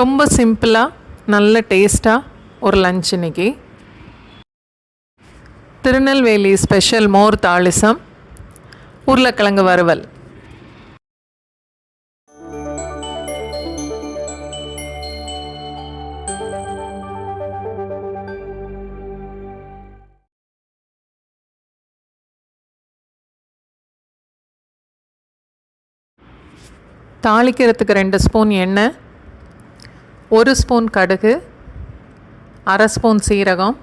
ரொம்ப சிம்பிளாக நல்ல டேஸ்ட்டாக ஒரு லஞ்ச் இன்னைக்கு. திருநெல்வேலி ஸ்பெஷல் மோர் தாளிசம், உருளைக்கிழங்கு வறுவல். தாளிக்கிறதுக்கு 2 ஸ்பூன் எண்ணெய், 1 ஸ்பூன் கடுகு, 1/2 ஸ்பூன் சீரகம்,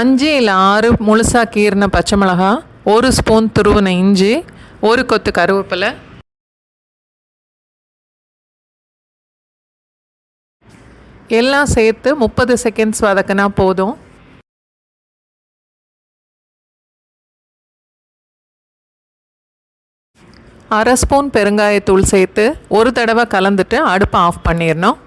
அஞ்சு இல்லை 6 முழுசாக கீறின பச்சை மிளகா, 1 ஸ்பூன் துருவின இஞ்சி, 1 கொத்து கருவேப்பிலை, எல்லாம் சேர்த்து 30 செகண்ட்ஸ் வதக்கினா போதும். அரை ஸ்பூன் பெருங்காயத்தூள் சேர்த்து ஒரு தடவை கலந்துட்டு அடுப்பை ஆஃப் பண்ணிடணும்.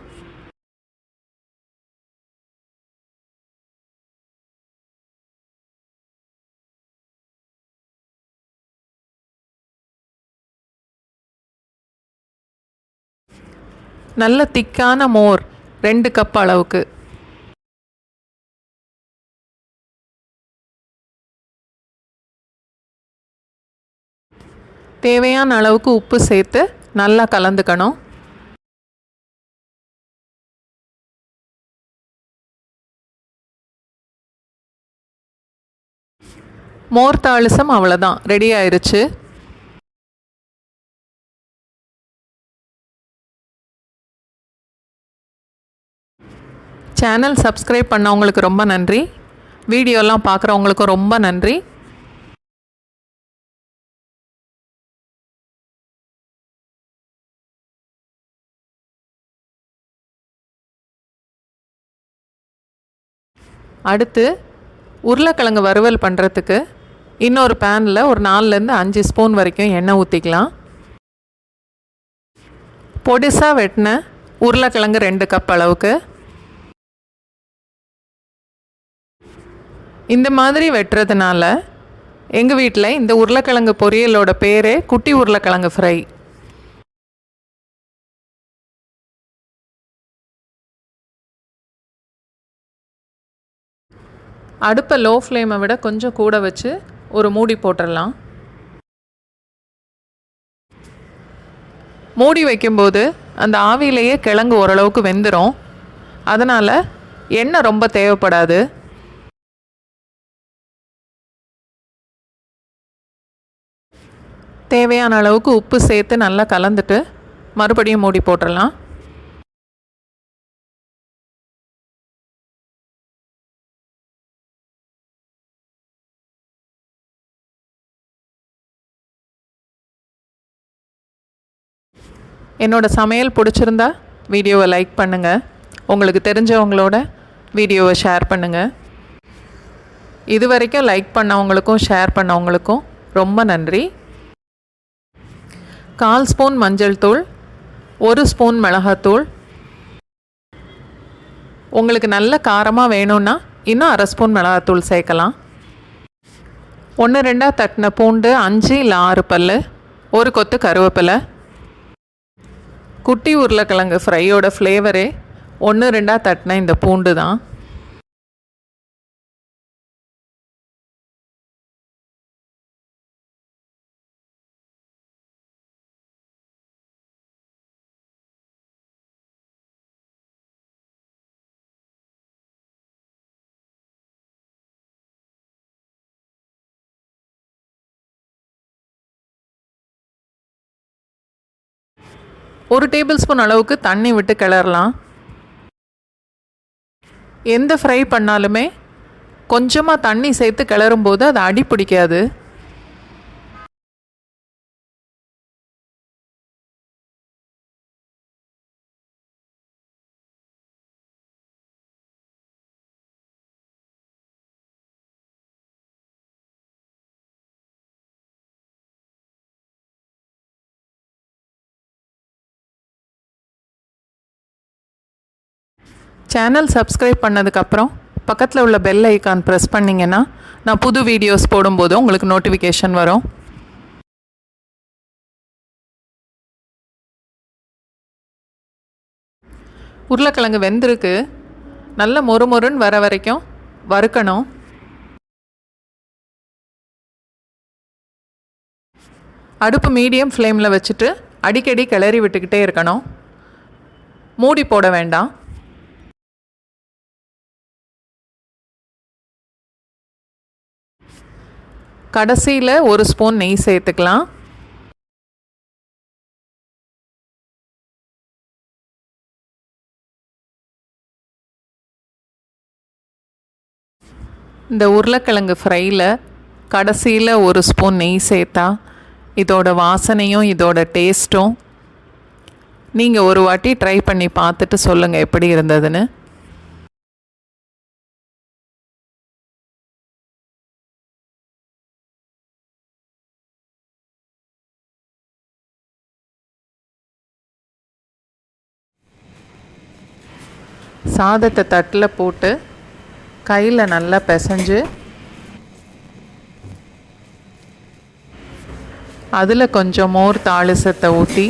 நல்ல திக்கான மோர் 2 கப் அளவுக்கு. தேவையான அளவுக்கு உப்பு சேர்த்து நல்லா கலந்துக்கணும். மோர் தாளிசம் அவ்வளோதான், ரெடி ஆயிடுச்சு. சேனல் சப்ஸ்கிரைப் பண்ணவங்களுக்கு ரொம்ப நன்றி. வீடியோலாம் பார்க்குறவங்களுக்கும் ரொம்ப நன்றி. அடுத்து உருளைக்கிழங்கு வறுவல் பண்ணுறதுக்கு இன்னொரு பேனில் ஒரு 4லேருந்து 5 ஸ்பூன் வரைக்கும் எண்ணெய் ஊற்றிக்கலாம். பொடிசாக வெட்டின உருளைக்கிழங்கு 2 கப் அளவுக்கு. இந்த மாதிரி வெட்டுறதுனால எங்கள் வீட்டில் இந்த உருளைக்கிழங்கு பொரியலோட பேரே குட்டி உருளைக்கிழங்கு ஃப்ரை. அடுப்பை லோ ஃப்ளேமை விட கொஞ்சம் கூட வச்சு ஒரு மூடி போட்டுடலாம். மூடி வைக்கும்போது அந்த ஆவியிலேயே கிழங்கு ஓரளவுக்கு வெந்துடும். அதனால் எண்ணெய் ரொம்ப தேவைப்படாது. தேவையான அளவுக்கு உப்பு சேர்த்து நல்லா கலந்துட்டு மறுபடியும் மூடி போட்டுடலாம். என்னோடய சமையல் பிடிச்சிருந்தா வீடியோவை லைக் பண்ணுங்கள். உங்களுக்கு தெரிஞ்சவங்களோட வீடியோவை ஷேர் பண்ணுங்கள். இது வரைக்கும் லைக் பண்ணவங்களுக்கும் ஷேர் பண்ணவங்களுக்கும் ரொம்ப நன்றி. 1/4 ஸ்பூன் மஞ்சள் தூள், 1 ஸ்பூன் மிளகாத்தூள். உங்களுக்கு நல்ல காரமாக வேணும்னா இன்னும் 1/2 ஸ்பூன் மிளகாத்தூள் சேர்க்கலாம். 1-2 தட்டின பூண்டு, 5 இல்லை 6 பல், 1 கொத்து கருவேப்பிலை. குட்டி உருளைக்கிழங்கு ஃப்ரையோட ஃப்ளேவரே 1-2 தட்டின இந்த பூண்டு தான். ஒரு டேபிள் ஸ்பூன் அளவுக்கு தண்ணி விட்டு கிளறலாம். எந்த ஃப்ரை பண்ணாலுமே கொஞ்சமாக தண்ணி சேர்த்து கிளறும்போது அது அடி பிடிக்காது. சேனல் சப்ஸ்கிரைப் பண்ணதுக்கப்புறம் பக்கத்தில் உள்ள பெல் ஐக்கான் ப்ரெஸ் பண்ணிங்கன்னா நான் புது வீடியோஸ் போடும்போது உங்களுக்கு நோட்டிஃபிகேஷன் வரும். உருளைக்கிழங்கு வெந்திருக்கு. நல்ல மொறுமொறுன்னு வர வரைக்கும் வறுக்கணும். அடுப்பு மீடியம் ஃப்ளேமில் வச்சுட்டு அடிக்கடி கிளறி விட்டுக்கிட்டே இருக்கணும். மூடி போட வேண்டாம். கடைசியில் 1 ஸ்பூன் நெய் சேர்த்துக்கலாம். இந்த உருளைக்கிழங்கு ஃப்ரையில் கடைசியில் 1 ஸ்பூன் நெய் சேர்த்தா இதோட வாசனையும் இதோட டேஸ்ட்டும் நீங்கள் ஒரு வாட்டி ட்ரை பண்ணி பார்த்துட்டு சொல்லுங்கள் எப்படி இருந்ததுன்னு. சாதத்தை தட்டில் போட்டு கையில் நல்லா பிசைஞ்சு அதில் கொஞ்சம் மோர் தாளிசத்தை ஊற்றி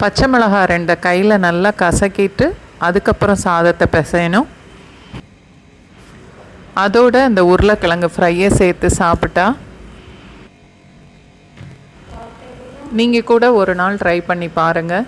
பச்சை மிளகாய் 2 கையில் நல்லா கசக்கிட்டு அதுக்கப்புறம் சாதத்தை பிசையணும். அதோடு அந்த உருளைக்கிழங்கு ஃப்ரையை சேர்த்து சாப்பிட்டா நீங்கள் கூட ஒரு நாள் ட்ரை பண்ணி பாருங்கள்.